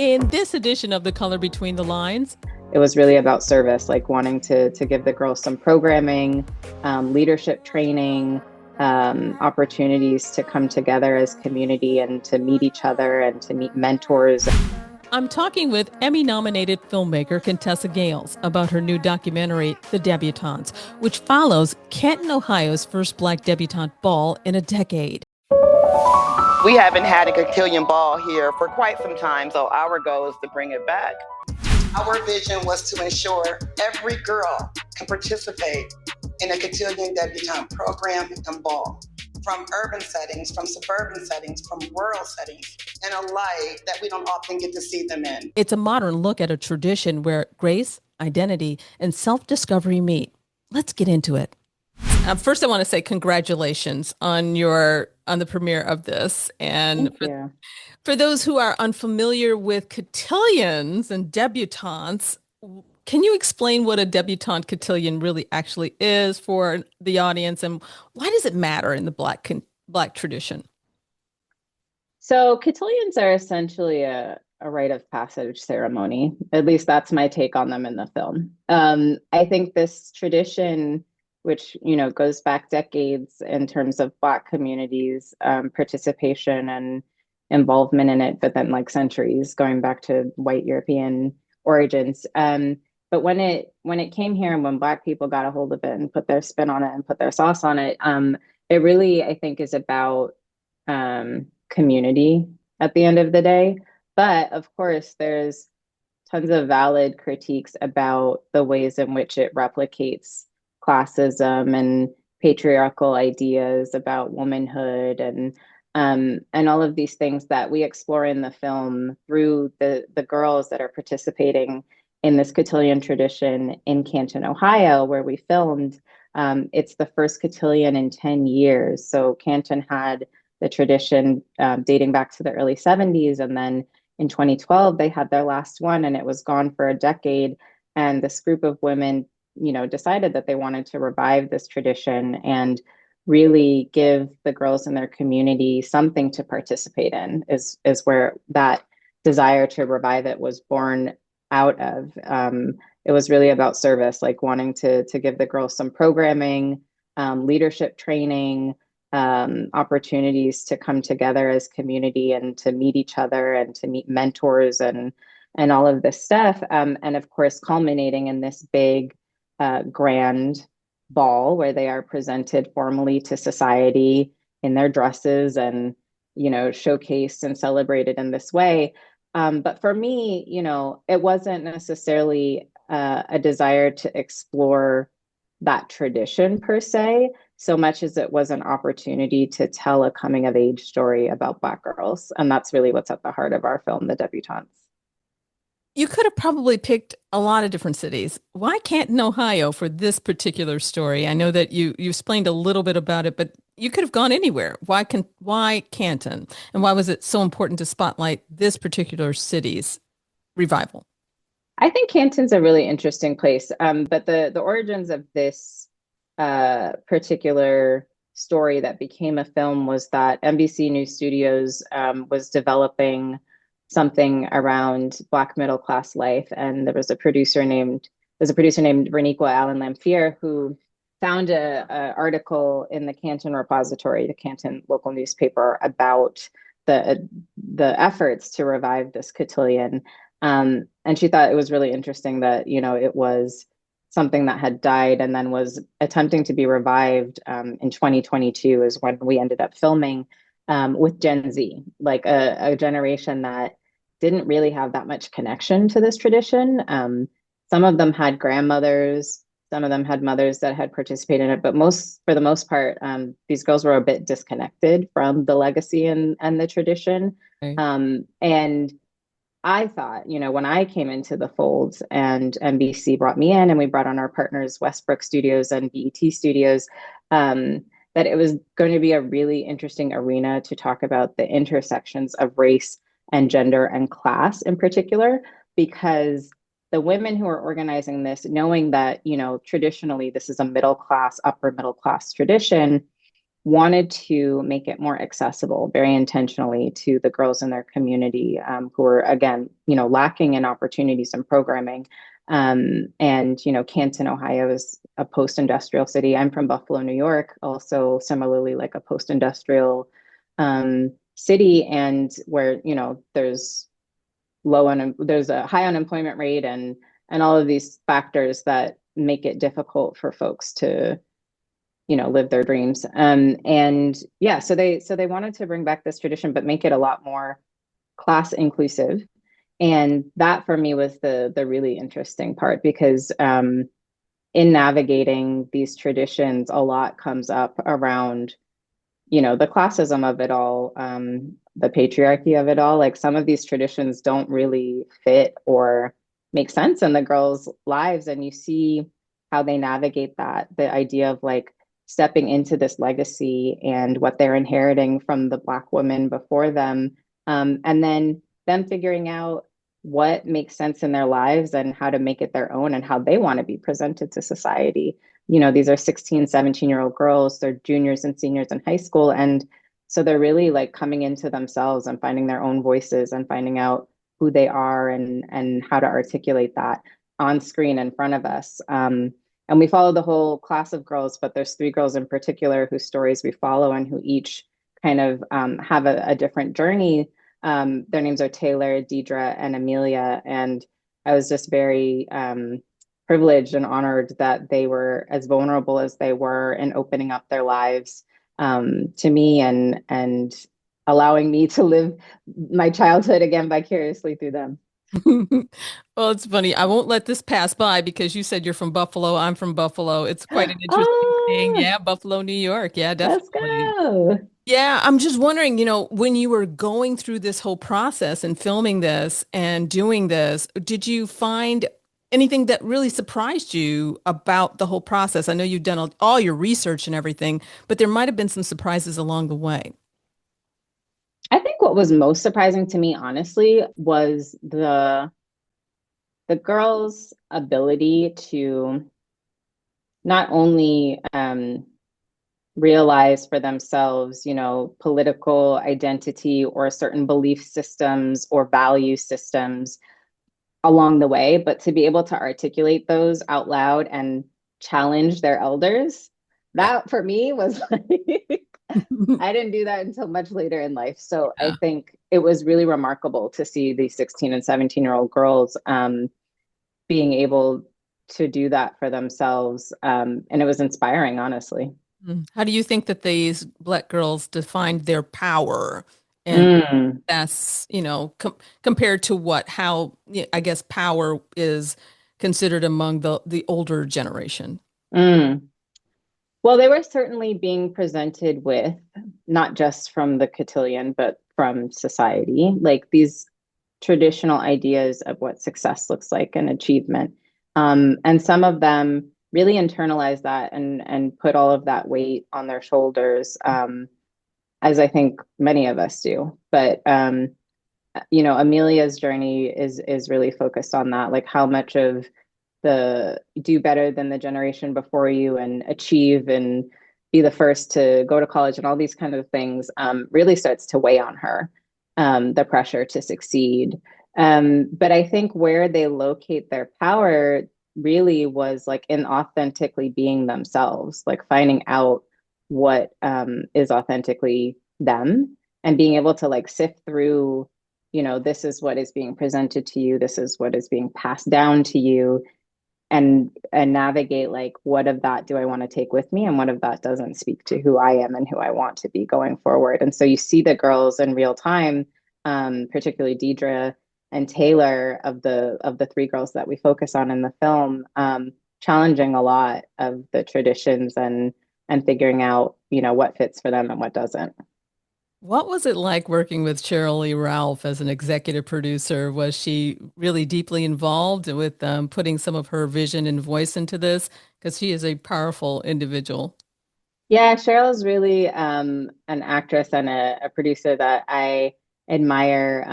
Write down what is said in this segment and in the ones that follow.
In this edition of The Color Between the Lines, it was really about service, like wanting to give the girls some programming, leadership training, opportunities to come together as community and to meet each other and to meet mentors. I'm talking with Emmy-nominated filmmaker Contessa Gales about her new documentary, The Debutantes, which follows Canton, Ohio's first Black debutante ball in a decade. We haven't had a cotillion ball here for quite some time, so our goal is to bring it back. Our vision was to ensure every girl can participate in a cotillion debutante program and ball, from urban settings, from suburban settings, from rural settings, in a light that we don't often get to see them in. It's a modern look at a tradition where grace, identity, and self-discovery meet. Let's get into it. First, I want to say congratulations on the premiere of this. And for those who are unfamiliar with cotillions and debutantes, can you explain what a debutante cotillion really actually is for the audience, and why does it matter in the Black tradition? So cotillions are essentially a rite of passage ceremony. At least that's my take on them in the film. I think this tradition, which goes back decades in terms of Black communities, participation and involvement in it, but then like centuries going back to white European origins. But when it came here and when Black people got a hold of it and put their spin on it and put their sauce on it, it really, I think, is about community at the end of the day. But of course, there's tons of valid critiques about the ways in which it replicates classism and patriarchal ideas about womanhood and all of these things that we explore in the film through the girls that are participating in this cotillion tradition in Canton, Ohio, where we filmed. It's the first cotillion in 10 years. So Canton had the tradition dating back to the early 70s. And then in 2012, they had their last one and it was gone for a decade. And this group of women, decided that they wanted to revive this tradition and really give the girls in their community something to participate in, is where that desire to revive it was born out of. It was really about service, like wanting to give the girls some programming, leadership training, opportunities to come together as community and to meet each other and to meet mentors and all of this stuff. And of course, culminating in this big, grand ball where they are presented formally to society in their dresses and, showcased and celebrated in this way. But for me, it wasn't necessarily a desire to explore that tradition per se, so much as it was an opportunity to tell a coming of age story about Black girls. And that's really what's at the heart of our film, The Debutantes. You could have probably picked a lot of different cities. Why Canton, Ohio for this particular story? I know that you explained a little bit about it, but you could have gone anywhere. Why Canton? And why was it so important to spotlight this particular city's revival? I think Canton's a really interesting place. But the origins of this particular story that became a film was that NBC News Studios was developing something around Black middle class life, and there was a producer named Verniqua Allen Lamphere who found a article in the Canton Repository, the Canton local newspaper, about the efforts to revive this cotillion, and she thought it was really interesting that it was something that had died and then was attempting to be revived in 2022 is when we ended up filming with Gen Z, like a generation that didn't really have that much connection to this tradition. Some of them had grandmothers, some of them had mothers that had participated in it, but for the most part, these girls were a bit disconnected from the legacy and the tradition. Right. And I thought, when I came into the fold and NBC brought me in and we brought on our partners, Westbrook Studios and BET Studios, that it was going to be a really interesting arena to talk about the intersections of race and gender and class in particular, because the women who are organizing this, knowing that, traditionally this is a upper middle class tradition, wanted to make it more accessible very intentionally to the girls in their community, who are, again, lacking in opportunities and programming. And, Canton, Ohio is a post-industrial city. I'm from Buffalo, New York, also similarly like a post-industrial city, and where, there's there's a high unemployment rate and all of these factors that make it difficult for folks to live their dreams. And yeah, so they wanted to bring back this tradition, but make it a lot more class inclusive. And that for me was the really interesting part, because in navigating these traditions, a lot comes up around, the classism of it all, the patriarchy of it all. Like, some of these traditions don't really fit or make sense in the girls' lives. And you see how they navigate that, the idea of like stepping into this legacy and what they're inheriting from the Black women before them. And then them figuring out what makes sense in their lives and how to make it their own and how they want to be presented to society. These are 16, 17-year-old girls. They're juniors and seniors in high school. And so they're really like coming into themselves and finding their own voices and finding out who they are and how to articulate that on screen in front of us. And we follow the whole class of girls, but there's 3 girls in particular whose stories we follow and who each kind of have a different journey. Their names are Taylor, Deidre, and Amelia. And I was just very privileged and honored that they were as vulnerable as they were in opening up their lives to me and allowing me to live my childhood again vicariously through them. Well, it's funny. I won't let this pass by because you said you're from Buffalo. I'm from Buffalo. It's quite an interesting thing. Oh, Yeah, Buffalo, New York. Yeah, let's definitely. go. Yeah, I'm just wondering, when you were going through this whole process and filming this and doing this, did you find anything that really surprised you about the whole process? I know you've done all your research and everything, but there might have been some surprises along the way. I think what was most surprising to me, honestly, was the girls' ability to not only realize for themselves, political identity or certain belief systems or value systems along the way, but to be able to articulate those out loud and challenge their elders. Yeah. That for me was like, I didn't do that until much later in life. So I Yeah. think it was really remarkable to see these 16 and 17-year-old girls being able to do that for themselves. And it was inspiring, honestly. How do you think that these Black girls defined their power and Mm, that's, compared to how I guess power is considered among the older generation? mm. Well, they were certainly being presented with, not just from the cotillion, but from society, like these traditional ideas of what success looks like and achievement. And some of them really internalize that and put all of that weight on their shoulders, as I think many of us do. But Amelia's journey is really focused on that, like how much of the do better than the generation before you and achieve and be the first to go to college and all these kind of things really starts to weigh on her, the pressure to succeed. But I think where they locate their power really was like in authentically being themselves, like finding out what is authentically them and being able to like sift through, this is what is being presented to you, this is what is being passed down to you, and navigate like what of that do I want to take with me and what of that doesn't speak to who I am and who I want to be going forward. And so you see the girls in real time, particularly Deidre and Taylor, of the 3 girls that we focus on in the film, challenging a lot of the traditions and figuring out, what fits for them and what doesn't. What was it like working with Cheryl Lee Ralph as an executive producer? Was she really deeply involved with putting some of her vision and voice into this? Because she is a powerful individual. Yeah, Cheryl's really an actress and a producer that I admire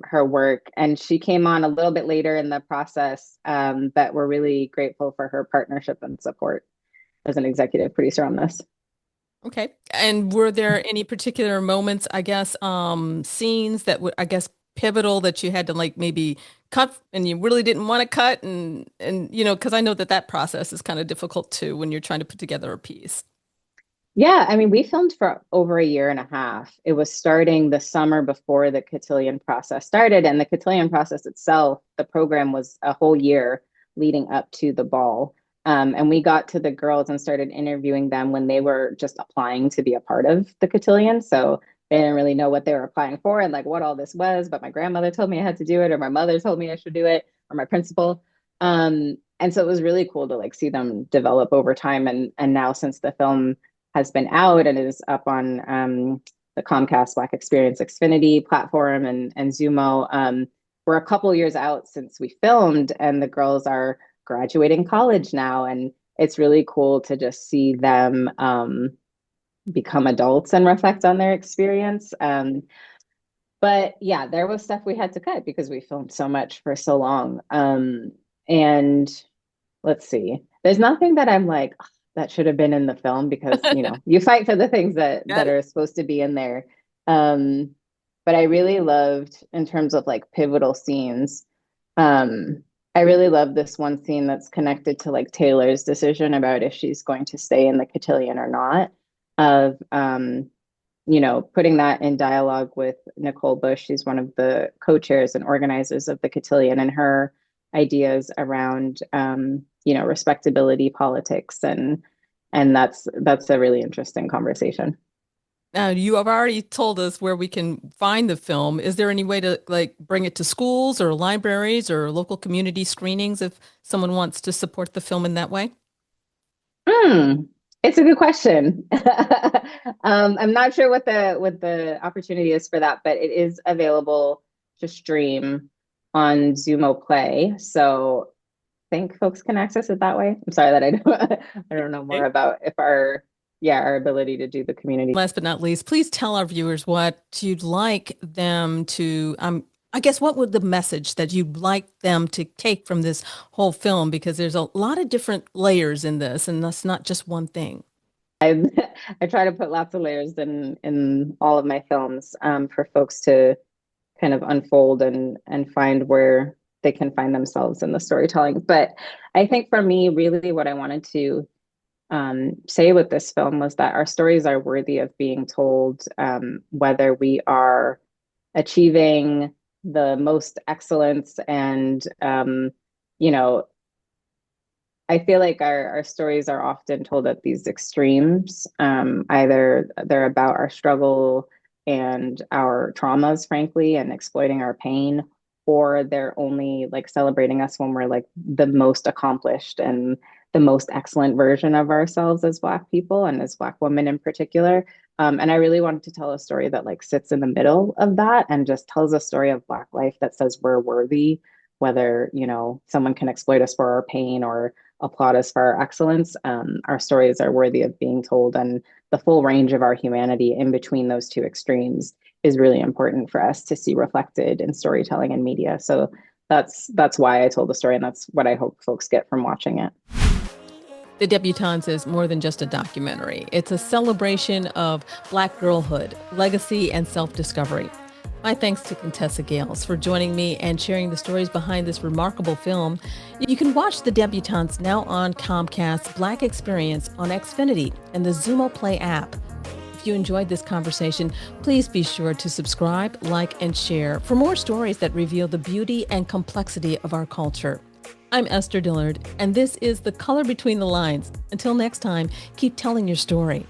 her work. And she came on a little bit later in the process, but we're really grateful for her partnership and support as an executive producer on this. Okay. And were there any particular moments, I guess, scenes that were, I guess, pivotal that you had to like maybe cut and you really didn't want to cut and because I know that process is kind of difficult too when you're trying to put together a piece. Yeah, I mean, we filmed for over a year and a half. It was starting the summer before the cotillion process started, and the cotillion process itself, the program was a whole year leading up to the ball. And we got to the girls and started interviewing them when they were just applying to be a part of the cotillion. So they didn't really know what they were applying for and like what all this was. But my grandmother told me I had to do it, or my mother told me I should do it, or my principal. And so it was really cool to like see them develop over time. And now since the film has been out and is up on the Comcast Black Experience Xfinity platform and Zumo. We're a couple years out since we filmed, and the girls are graduating college now, and it's really cool to just see them become adults and reflect on their experience. But yeah, there was stuff we had to cut because we filmed so much for so long. And let's see, there's nothing that I'm like, "Ugh, that should have been in the film," because you fight for the things that are supposed to be in there. But I really loved, in terms of like pivotal scenes, I really love this one scene that's connected to like Taylor's decision about if she's going to stay in the cotillion or not, of putting that in dialogue with Nicole Bush. She's one of the co-chairs and organizers of the cotillion, and her ideas around respectability politics, and that's a really interesting conversation. Now, you have already told us where we can find the film. Is there any way to like bring it to schools or libraries or local community screenings if someone wants to support the film in that way? Hmm. It's a good question. I'm not sure what the opportunity is for that, but it is available to stream on Zumo Play. So I think folks can access it that way. I'm sorry that I don't I don't know more Okay. about if our ability to do the community. Last but not least, please tell our viewers what you'd like them to, I guess, what would the message that you'd like them to take from this whole film? Because there's a lot of different layers in this, and that's not just one thing. I I try to put lots of layers in all of my films, for folks to kind of unfold and find where they can find themselves in the storytelling. But I think for me, really what I wanted to say with this film was that our stories are worthy of being told, whether we are achieving the most excellence and you know I feel like our stories are often told at these extremes. Either they're about our struggle and our traumas, frankly, and exploiting our pain, or they're only like celebrating us when we're like the most accomplished and the most excellent version of ourselves as Black people and as Black women in particular. And I really wanted to tell a story that like sits in the middle of that and just tells a story of Black life that says we're worthy, whether, someone can exploit us for our pain or applaud us for our excellence. Our stories are worthy of being told, and the full range of our humanity in between those two extremes is really important for us to see reflected in storytelling and media. So that's why I told the story, and that's what I hope folks get from watching it. The Debutantes is more than just a documentary. It's a celebration of Black girlhood, legacy, and self-discovery. My thanks to Contessa Gales for joining me and sharing the stories behind this remarkable film. You can watch The Debutantes now on Comcast Black Experience on Xfinity and the Zumo Play app. If you enjoyed this conversation, please be sure to subscribe, like, and share for more stories that reveal the beauty and complexity of our culture. I'm Esther Dillard, and this is The Color Between the Lines. Until next time, keep telling your story.